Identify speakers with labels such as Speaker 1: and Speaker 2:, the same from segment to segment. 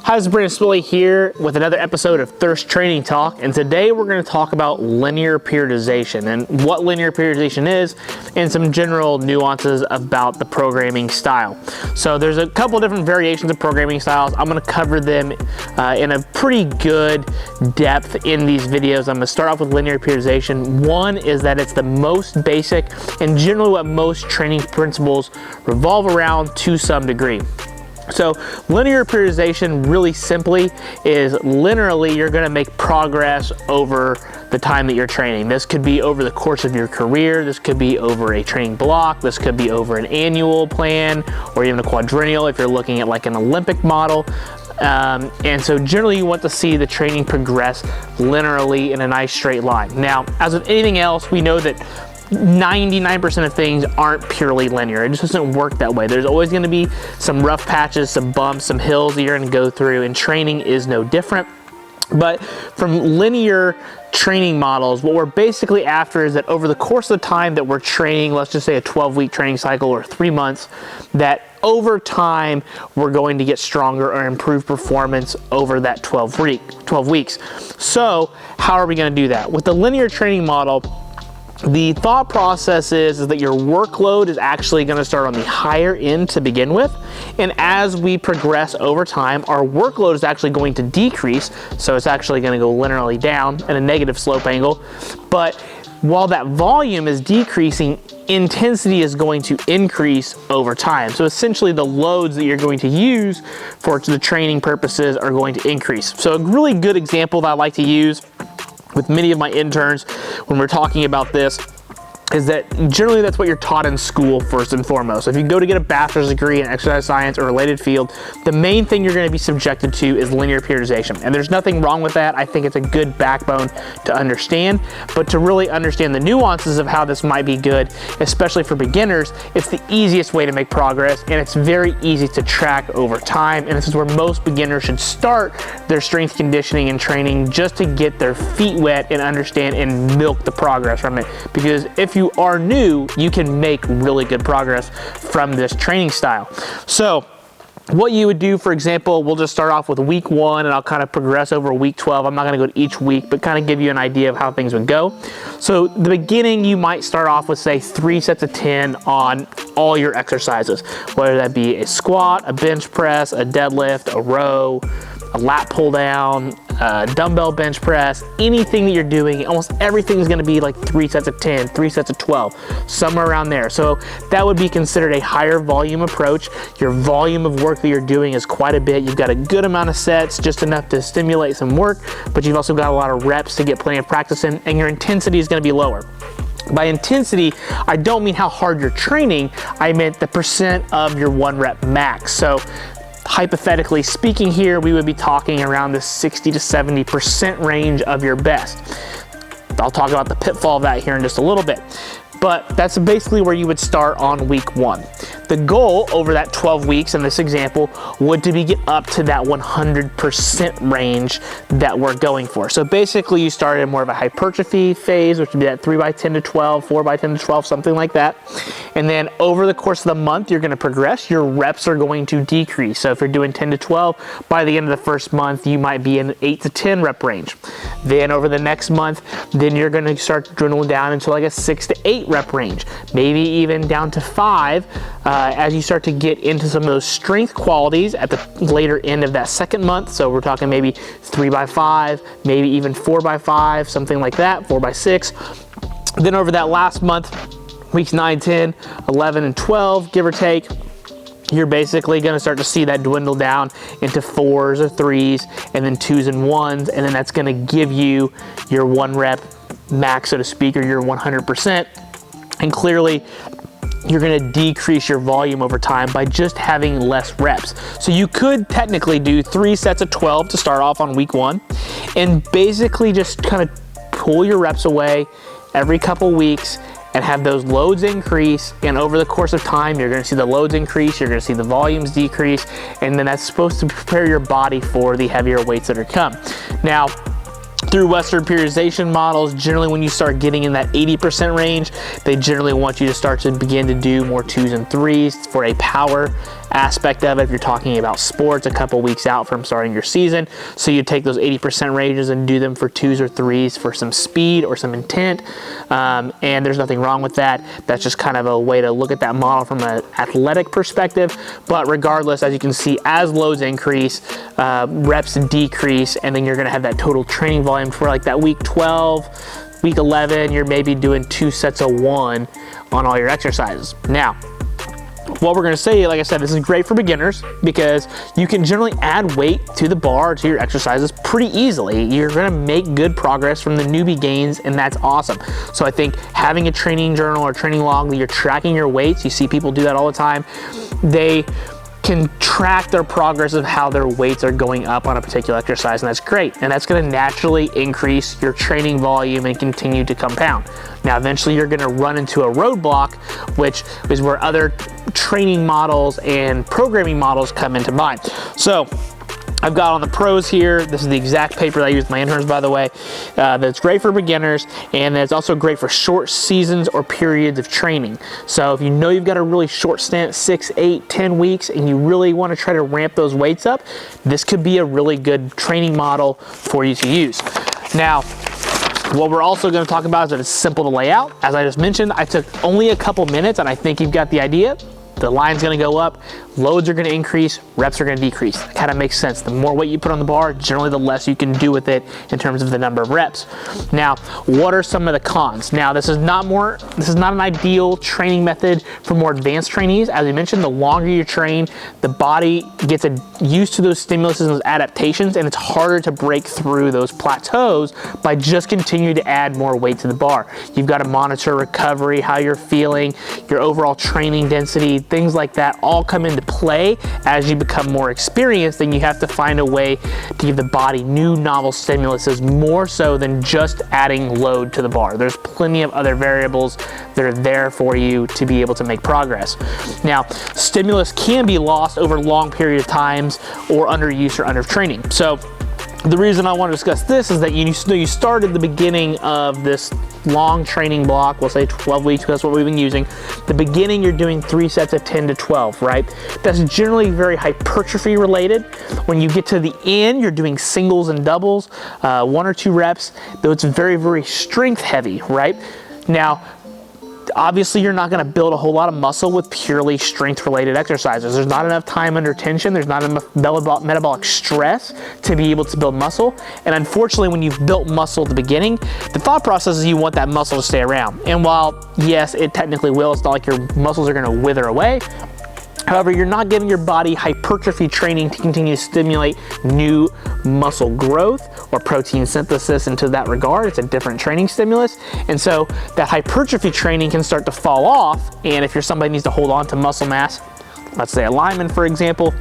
Speaker 1: Hi, this is Brandon Spilley here with another episode of Thirst Training Talk, and today we're going to talk about linear periodization and what linear periodization is and some general nuances about the programming style. So there's a couple different variations of programming styles. I'm going to cover them in a pretty good depth in these videos. I'm going to start off with linear periodization. One is that it's the most basic and generally what most training principles revolve around to some degree. So linear periodization really simply is linearly you're going to make progress over the time that you're training. This could be over the course of your career, this could be over a training block, this could be over an annual plan or even a quadrennial if you're looking at like an Olympic model. And so generally you want to see the training progress linearly in a nice straight line. Now, as with anything else, we know that 99% of things aren't purely linear. It just doesn't work that way. There's always going to be some rough patches, some bumps, some hills that you're going to go through, and training is no different. But from linear training models, what we're basically after is that over the course of the time that we're training, let's just say a 12-week training cycle or 3 months, that over time we're going to get stronger or improve performance over that 12 weeks. So how are we going to do that? With the linear training model, the thought process is that your workload is actually going to start on the higher end to begin with, and as we progress over time, our workload is actually going to decrease, so it's actually going to go linearly down at a negative slope angle. But while that volume is decreasing, intensity is going to increase over time. So essentially the loads that you're going to use for the training purposes are going to increase. So a really good example that I like to use with many of my interns when we're talking about this is that generally that's what you're taught in school first and foremost. So if you go to get a bachelor's degree in exercise science or related field, the main thing you're going to be subjected to is linear periodization. And there's nothing wrong with that. I think it's a good backbone to understand, but to really understand the nuances of how this might be good, especially for beginners, it's the easiest way to make progress, and it's very easy to track over time. And this is where most beginners should start their strength conditioning and training, just to get their feet wet and understand and milk the progress from it. Because if you are new, you can make really good progress from this training style. So what you would do, for example, we'll just start off with week 1 and I'll kind of progress over week 12. I'm not going to go to each week, but kind of give you an idea of how things would go. So the beginning, you might start off with say 3 sets of 10 on all your exercises, whether that be a squat, a bench press, a deadlift, a row, a lat pull down, dumbbell bench press, anything that you're doing, almost everything is going to be like 3 sets of 10, 3 sets of 12, somewhere around there. So that would be considered a higher volume approach. Your volume of work that you're doing is quite a bit. You've got a good amount of sets, just enough to stimulate some work, but you've also got a lot of reps to get plenty of practice in, and your intensity is going to be lower. By intensity, I don't mean how hard you're training, I meant the percent of your 1 rep max. So hypothetically speaking here, we would be talking around the 60 to 70% range of your best. I'll talk about the pitfall of that here in just a little bit. But that's basically where you would start on week 1. The goal over that 12 weeks in this example would to be get up to that 100% range that we're going for. So basically you start in more of a hypertrophy phase, which would be that 3 by 10 to 12, 4 by 10 to 12, something like that. And then over the course of the month, you're going to progress. Your reps are going to decrease. So if you're doing 10 to 12, by the end of the first month, you might be in an 8 to 10 rep range. Then over the next month, then you're going to start dwindling down into like a 6 to 8 rep range, maybe even down to 5 as you start to get into some of those strength qualities at the later end of that second month. So we're talking maybe 3 by 5, maybe even 4 by 5, something like that, 4 by 6. Then over that last month, weeks 9, 10, 11, and 12, give or take, you're basically going to start to see that dwindle down into 4s or 3s, and then 2s and 1s, and then that's going to give you your 1 rep max, so to speak, or your 100%. And clearly, you're going to decrease your volume over time by just having less reps. So you could technically do 3 sets of 12 to start off on week 1, and basically just kind of pull your reps away every couple weeks and have those loads increase, and over the course of time you're going to see the loads increase, you're going to see the volumes decrease, and then that's supposed to prepare your body for the heavier weights that are come. Now, Through Western periodization models, generally when you start getting in that 80% range, they generally want you to start to begin to do more 2s and 3s for a power aspect of it. If you're talking about sports, a couple weeks out from starting your season, so you take those 80% ranges and do them for 2s or 3s for some speed or some intent, and there's nothing wrong with that. That's just kind of a way to look at that model from an athletic perspective. But regardless, as you can see, as loads increase, reps decrease, and then you're going to have that total training volume for like that week 12, week 11, you're maybe doing 2 sets of 1 on all your exercises. Now, what we're going to say, like I said, this is great for beginners because you can generally add weight to the bar, to your exercises pretty easily. You're going to make good progress from the newbie gains, and that's awesome. So I think having a training journal or training log that you're tracking your weights, you see people do that all the time, they can track their progress of how their weights are going up on a particular exercise, and that's great. And that's going to naturally increase your training volume and continue to compound. Now, eventually you're going to run into a roadblock, which is where other training models and programming models come into mind. So I've got on the pros here, this is the exact paper that I use with my interns, by the way, that's great for beginners, and it's also great for short seasons or periods of training. So if you know you've got a really short stint, 6, 8, 10 weeks, and you really want to try to ramp those weights up, this could be a really good training model for you to use. Now, what we're also going to talk about is that it's simple to lay out. As I just mentioned, I took only a couple minutes, and I think you've got the idea. The line's going to go up, loads are going to increase, reps are going to decrease. It kind of makes sense. The more weight you put on the bar, generally the less you can do with it in terms of the number of reps. Now, what are some of the cons? Now, this is not an ideal training method for more advanced trainees. As I mentioned, the longer you train, the body gets used to those stimuluses and those adaptations, and it's harder to break through those plateaus by just continuing to add more weight to the bar. You've got to monitor recovery, how you're feeling, your overall training density, things like that all come into play as you become more experienced, and you have to find a way to give the body new novel stimuluses more so than just adding load to the bar. There's plenty of other variables that are there for you to be able to make progress. Now, stimulus can be lost over long period of times or underuse or undertraining. So the reason I want to discuss this is that you started the beginning of this long training block, we'll say 12 weeks, because that's what we've been using. The beginning, you're doing 3 sets of 10 to 12, right? That's generally very hypertrophy related. When you get to the end, you're doing singles and doubles, 1 or 2 reps, though it's very, very strength heavy, right? Now, obviously you're not going to build a whole lot of muscle with purely strength related exercises. There's not enough time under tension, there's not enough metabolic stress to be able to build muscle, and unfortunately when you've built muscle at the beginning, the thought process is you want that muscle to stay around. And while yes, it technically will, it's not like your muscles are going to wither away. However, you're not giving your body hypertrophy training to continue to stimulate new muscle growth or protein synthesis into that regard. It's a different training stimulus. And so that hypertrophy training can start to fall off. And if you're somebody who needs to hold on to muscle mass, let's say a lineman, for example,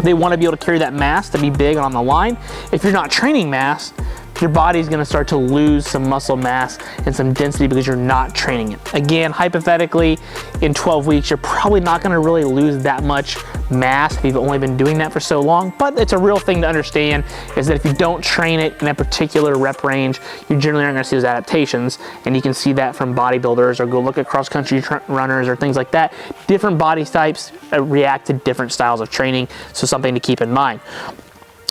Speaker 1: they want to be able to carry that mass to be big on the line. If you're not training mass, your body's going to start to lose some muscle mass and some density because you're not training it. Again, hypothetically, in 12 weeks, you're probably not going to really lose that much mass if you've only been doing that for so long, but it's a real thing to understand is that if you don't train it in a particular rep range, you generally aren't going to see those adaptations, and you can see that from bodybuilders or go look at cross-country runners or things like that. Different body types react to different styles of training, so something to keep in mind.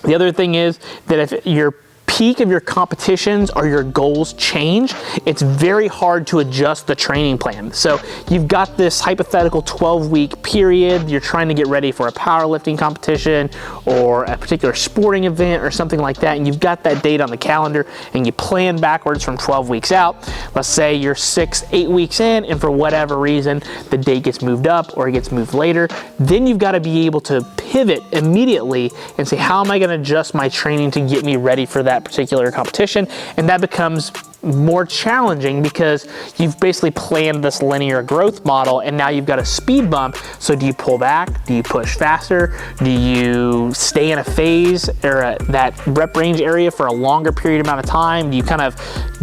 Speaker 1: The other thing is that if you're peak of your competitions or your goals change, it's very hard to adjust the training plan. So you've got this hypothetical 12-week period, you're trying to get ready for a powerlifting competition or a particular sporting event or something like that, and you've got that date on the calendar and you plan backwards from 12 weeks out. Let's say you're 6, 8 weeks in, and for whatever reason the date gets moved up or it gets moved later. Then you've got to be able to pivot immediately and say, how am I going to adjust my training to get me ready for that particular competition? And that becomes more challenging because you've basically planned this linear growth model and now you've got a speed bump. So do you pull back? Do you push faster? Do you stay in a phase or that rep range area for a longer period amount of time? Do you kind of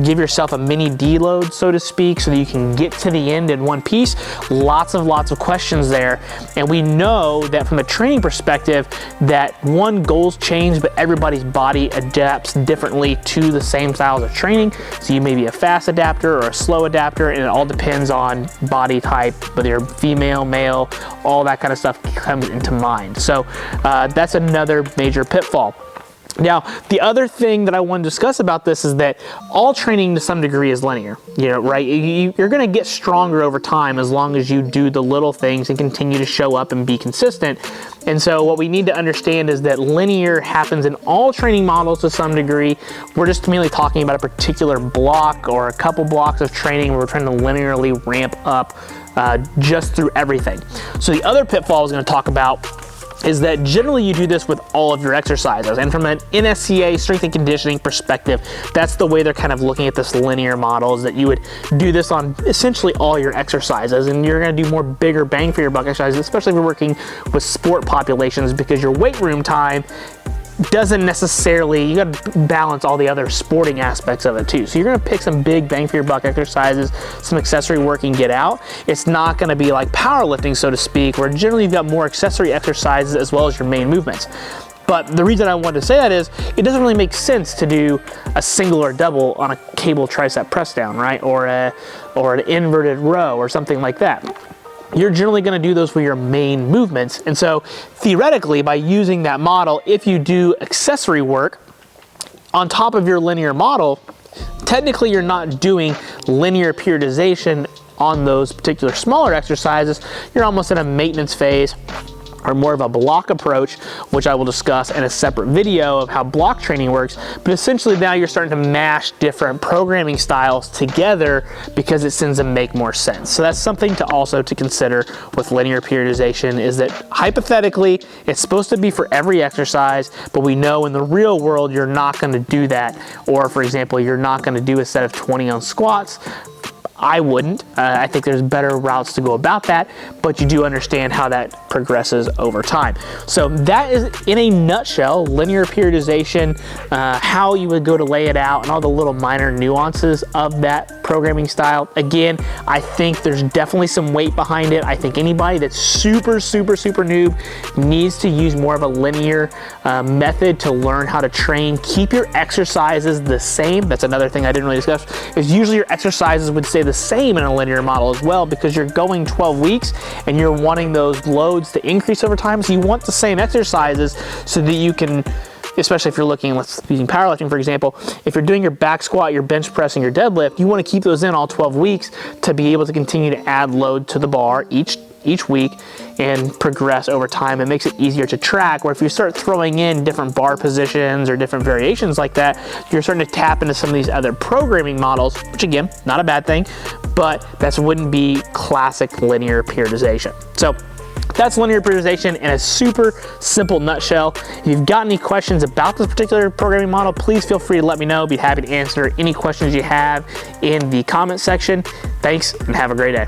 Speaker 1: give yourself a mini deload, so to speak, so that you can get to the end in one piece? Lots of questions there. And we know that from a training perspective that one, goals change, but everybody's body adapts differently to the same styles of training. So you may be a fast adapter or a slow adapter, and it all depends on body type, whether you're female, male, all that kind of stuff comes into mind. So that's another major pitfall. Now, the other thing that I want to discuss about this is that all training to some degree is linear, right? You're going to get stronger over time as long as you do the little things and continue to show up and be consistent. And so what we need to understand is that linear happens in all training models to some degree. We're just mainly talking about a particular block or a couple blocks of training where we're trying to linearly ramp up just through everything. So the other pitfall I was going to talk about is that generally you do this with all of your exercises. And from an NSCA, strength and conditioning perspective, that's the way they're kind of looking at this linear model, is that you would do this on essentially all your exercises, and you're gonna do more bigger bang for your buck exercises, especially if you're working with sport populations, because your weight room time doesn't necessarily, you got to balance all the other sporting aspects of it too. So you're going to pick some big bang for your buck exercises, some accessory work, and get out. It's not going to be like powerlifting, so to speak, where generally you've got more accessory exercises as well as your main movements. But the reason I wanted to say that is it doesn't really make sense to do a single or double on a cable tricep press down, right? Or an inverted row or something like that. You're generally going to do those for your main movements. And so theoretically, by using that model, if you do accessory work on top of your linear model, technically you're not doing linear periodization on those particular smaller exercises. You're almost in a maintenance phase, or more of a block approach, which I will discuss in a separate video of how block training works. But essentially now you're starting to mash different programming styles together because it seems to make more sense. So that's something to also to consider with linear periodization, is that hypothetically it's supposed to be for every exercise, but we know in the real world you're not going to do that. Or for example, you're not going to do a set of 20 on squats. I wouldn't. I think there's better routes to go about that, but you do understand how that progresses over time. So that is, in a nutshell, linear periodization, how you would go to lay it out, and all the little minor nuances of that programming style. Again, I think there's definitely some weight behind it. I think anybody that's super noob needs to use more of a linear method to learn how to train. Keep your exercises the same. That's another thing I didn't really discuss, is usually your exercises would stay the same in a linear model as well, because you're going 12 weeks and you're wanting those loads to increase over time. So you want the same exercises so that you can, especially if you're looking, using powerlifting for example, if you're doing your back squat, your bench press, and your deadlift, you want to keep those in all 12 weeks to be able to continue to add load to the bar each week and progress over time. It makes it easier to track, where if you start throwing in different bar positions or different variations like that, you're starting to tap into some of these other programming models, which again, not a bad thing, but that wouldn't be classic linear periodization. So that's linear periodization in a super simple nutshell. If you've got any questions about this particular programming model, please feel free to let me know. Be happy to answer any questions you have in the comment section. Thanks and have a great day.